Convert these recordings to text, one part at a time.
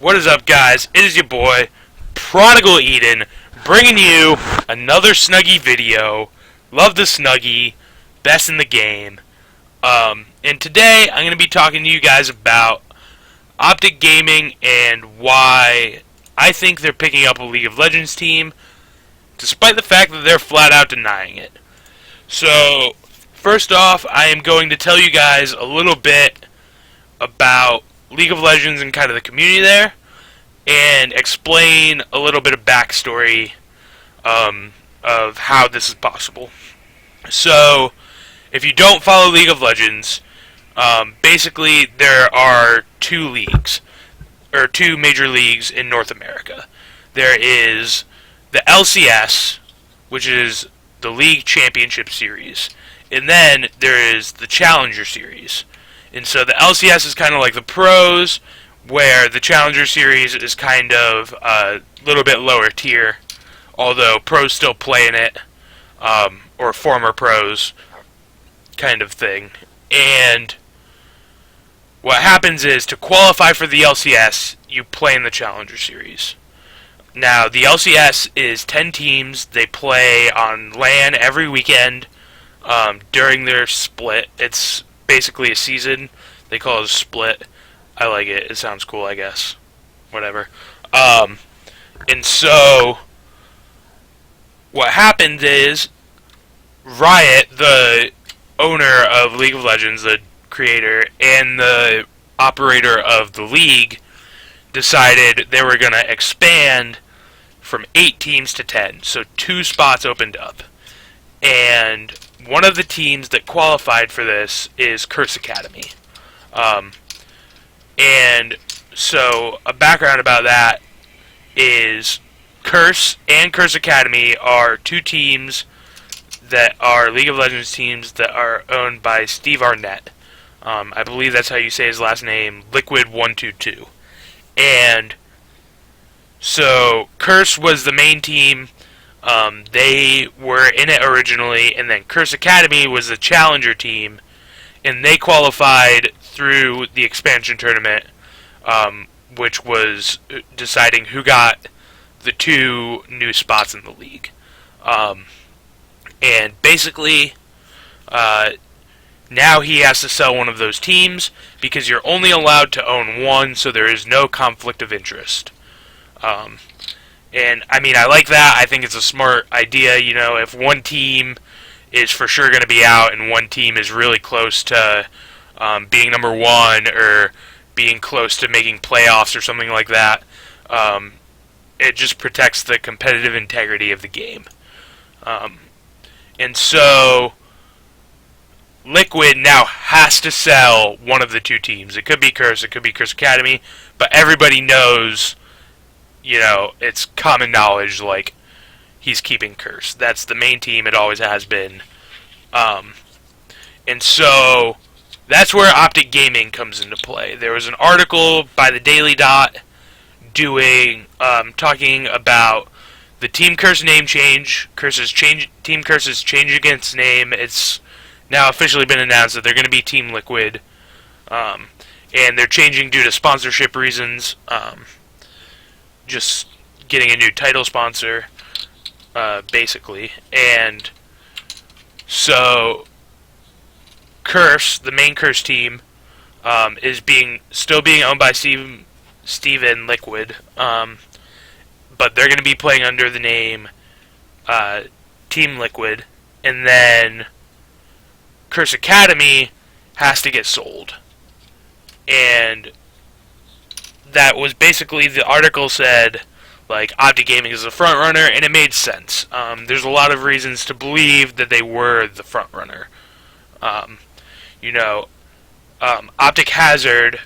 What is up, guys? It is your boy, Prodigal Eden, bringing you another Snuggie video. Love the Snuggie, best in the game. And today I'm going to be talking to you guys about OpTic Gaming and why I think they're picking up a League of Legends team, despite the fact that they're flat out denying it. So, first off, I am going to tell you guys a little bit about League of Legends and kind of the community there, and explain a little bit of backstory of how this is possible. So, if you don't follow League of Legends, basically there are two major leagues in North America. There is the LCS, which is the League Championship Series, and then there is the Challenger Series. And so the LCS is kind of like the pros, where the Challenger Series is kind of a little bit lower tier, although pros still play in it, or former pros kind of thing. And what happens is, to qualify for the LCS, you play in the Challenger Series. Now, the LCS is 10 teams. They play on LAN every weekend during their split. It's basically a season. They call it a split. I like it. It sounds cool, I guess. Whatever. And so, what happens is, Riot, the owner of League of Legends, the creator, and the operator of the league, decided they were going to expand from 8 teams to 10. So 2 spots opened up. And one of the teams that qualified for this is Curse Academy. And so a background about that is Curse and Curse Academy are 2 teams that are League of Legends teams that are owned by Steve Arnett. I believe that's how you say his last name, Liquid122. And so Curse was the main team. They were in it originally, and then Curse Academy was the challenger team, and they qualified through the expansion tournament, which was deciding who got the 2 new spots in the league. And basically, now he has to sell one of those teams, because you're only allowed to own one, so there is no conflict of interest. And, I mean, I like that. I think it's a smart idea. You know, if one team is for sure going to be out and one team is really close to being number 1 or being close to making playoffs or something like that, it just protects the competitive integrity of the game. And so Liquid now has to sell one of the 2 teams. It could be Curse, it could be Curse Academy, but everybody knows, you know, it's common knowledge, like, he's keeping Curse. That's the main team, it always has been. And so that's where OpTic Gaming comes into play. There was an article by the Daily Dot talking about the Team Curse name change. Team Curse's changing its name. It's now officially been announced that they're going to be Team Liquid. And they're changing due to sponsorship reasons. Just getting a new title sponsor, basically. And so Curse, the main Curse team, is still being owned by Steven Liquid. But they're going to be playing under the name Team Liquid, and then Curse Academy has to get sold. And that was basically, the article said, like, OpTic Gaming is the front runner, and it made sense. There's a lot of reasons to believe that they were the front runner. You know, Optic Hazard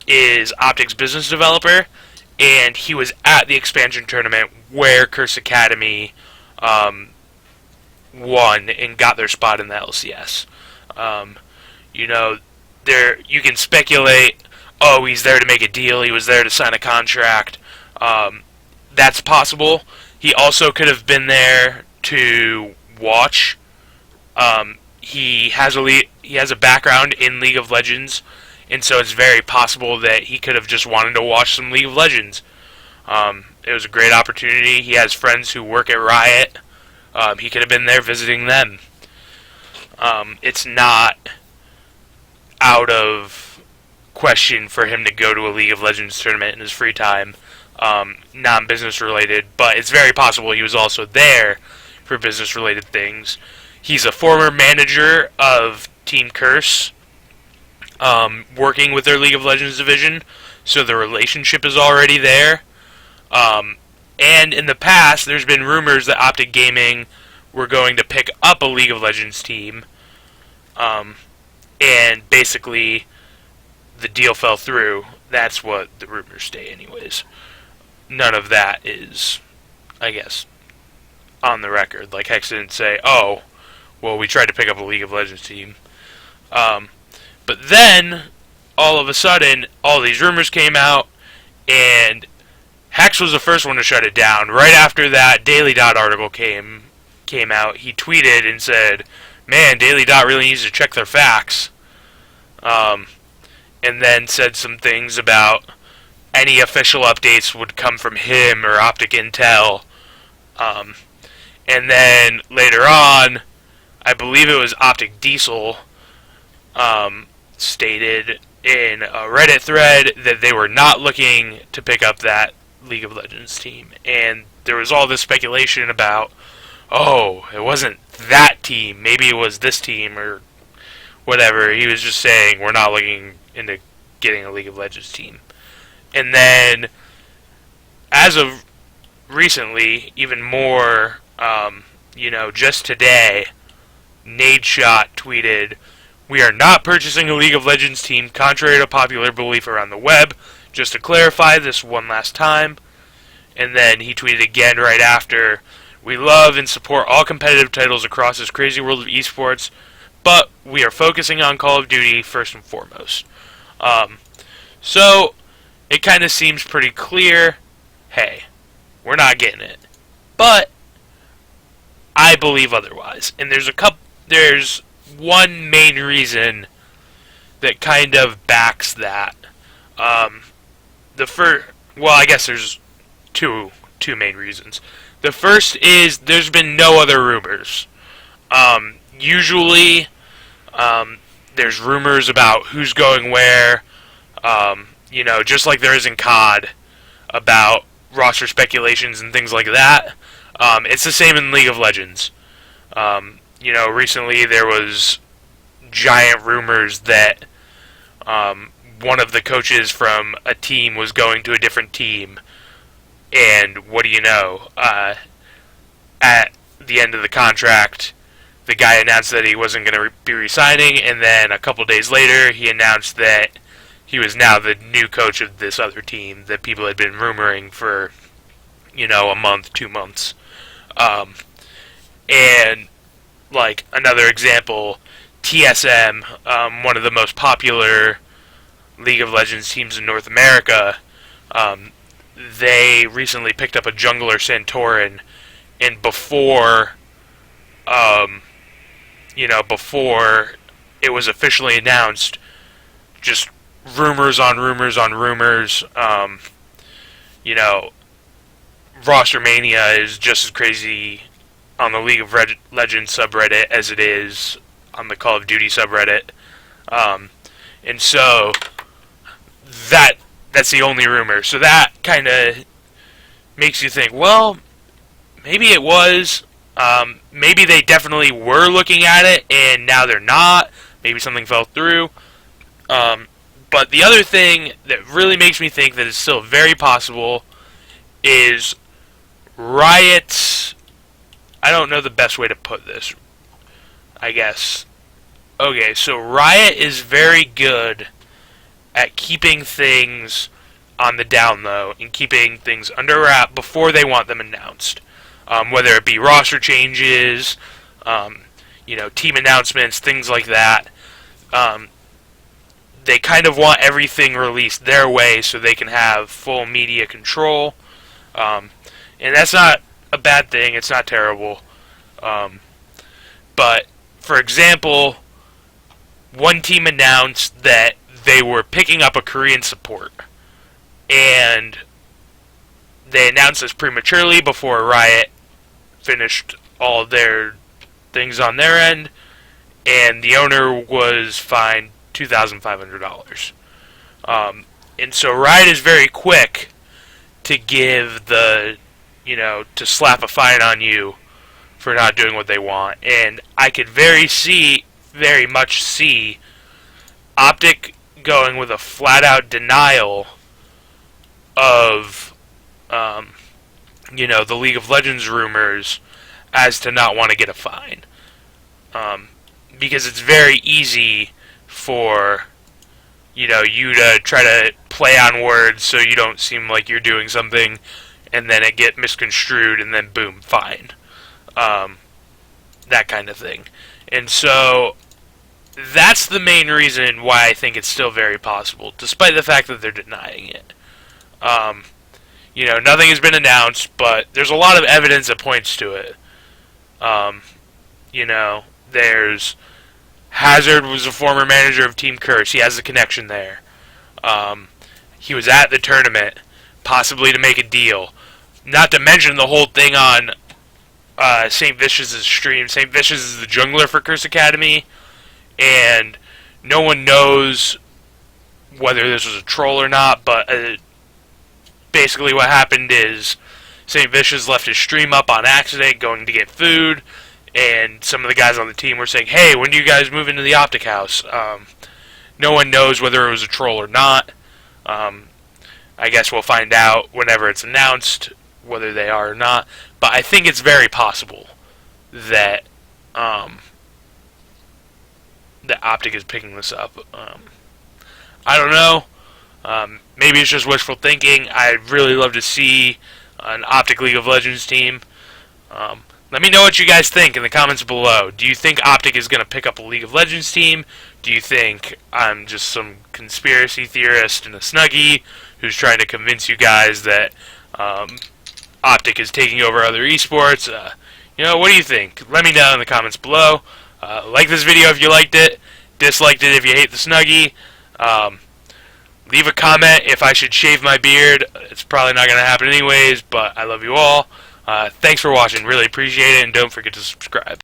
is OpTic's business developer, and he was at the expansion tournament where Curse Academy won and got their spot in the LCS. You know, you can speculate, oh, he's there to make a deal, he was there to sign a contract. That's possible. He also could have been there to watch. He has a background in League of Legends, and so it's very possible that he could have just wanted to watch some League of Legends. It was a great opportunity. He has friends who work at Riot. He could have been there visiting them. It's not out of question for him to go to a League of Legends tournament in his free time, non-business related, but it's very possible he was also there for business related things. He's a former manager of Team Curse, working with their League of Legends division, so the relationship is already there. And in the past, there's been rumors that OpTic Gaming were going to pick up a League of Legends team, and basically the deal fell through. That's what the rumors say anyways. None of that is, I guess, on the record. Like, Hex didn't say, oh, well, we tried to pick up a League of Legends team. But then, all of a sudden, all these rumors came out, and Hex was the first one to shut it down. Right after that Daily Dot article came out, he tweeted and said, man, Daily Dot really needs to check their facts. And then said some things about any official updates would come from him or OpTic Intel. And then later on, I believe it was OpTic Diesel, stated in a Reddit thread that they were not looking to pick up that League of Legends team. And there was all this speculation about, oh, it wasn't that team, maybe it was this team or whatever. He was just saying we're not looking into getting a League of Legends team. And then, as of recently, even more, just today, Nadeshot tweeted, we are not purchasing a League of Legends team, contrary to popular belief around the web. Just to clarify this one last time. And then he tweeted again right after, we love and support all competitive titles across this crazy world of esports, but we are focusing on Call of Duty first and foremost. So, it kind of seems pretty clear, hey, we're not getting it. But, I believe otherwise. And there's one main reason that kind of backs that. I guess there's two main reasons. The first is there's been no other rumors. Usually, there's rumors about who's going where, just like there is in COD, about roster speculations and things like that. It's the same in League of Legends. Recently there was giant rumors that one of the coaches from a team was going to a different team, and what do you know? At the end of the contract, the guy announced that he wasn't going to be resigning, and then a couple days later, he announced that he was now the new coach of this other team that people had been rumoring for, a month, 2 months. And, like, another example, TSM, one of the most popular League of Legends teams in North America, they recently picked up a jungler, Santorin, and before it was officially announced, just rumors on rumors on rumors. Roster Mania is just as crazy on the League of Legends subreddit as it is on the Call of Duty subreddit. And so that's the only rumor. So that kind of makes you think, well, maybe it was. Maybe they definitely were looking at it, and now they're not. Maybe something fell through. But the other thing that really makes me think that it's still very possible is Riot's... I don't know the best way to put this, I guess. Okay, so Riot is very good at keeping things on the down low and keeping things under wrap before they want them announced. Whether it be roster changes, team announcements, things like that. They kind of want everything released their way so they can have full media control. And that's not a bad thing. It's not terrible. But, for example, one team announced that they were picking up a Korean support. And they announced this prematurely before Riot finished all of their things on their end, and the owner was fined $2,500. And so Riot is very quick to give to slap a fine on you for not doing what they want. And I could very much see OpTic going with a flat-out denial of, the League of Legends rumors as to not want to get a fine. Because it's very easy for, you to try to play on words so you don't seem like you're doing something, and then it get misconstrued, and then boom, fine. That kind of thing. And so that's the main reason why I think it's still very possible, despite the fact that they're denying it. Nothing has been announced, but there's a lot of evidence that points to it. There's Hazard was a former manager of Team Curse. He has a connection there. He was at the tournament, possibly to make a deal. Not to mention the whole thing on St. Vicious' stream. St. Vicious is the jungler for Curse Academy, and no one knows whether this was a troll or not, but basically what happened is St. Vicious left his stream up on accident going to get food, and some of the guys on the team were saying, hey, when do you guys move into the OpTic house? No one knows whether it was a troll or not. I guess we'll find out whenever it's announced whether they are or not. But I think it's very possible that that OpTic is picking this up. I don't know. Maybe it's just wishful thinking. I'd really love to see an OpTic League of Legends team. Let me know what you guys think in the comments below. Do you think OpTic is going to pick up a League of Legends team? Do you think I'm just some conspiracy theorist and a snuggie who's trying to convince you guys that OpTic is taking over other esports? What do you think? Let me know in the comments below. Like this video if you liked it. Disliked it if you hate the snuggie. Leave a comment if I should shave my beard. It's probably not going to happen anyways, but I love you all. Thanks for watching. Really appreciate it, and don't forget to subscribe.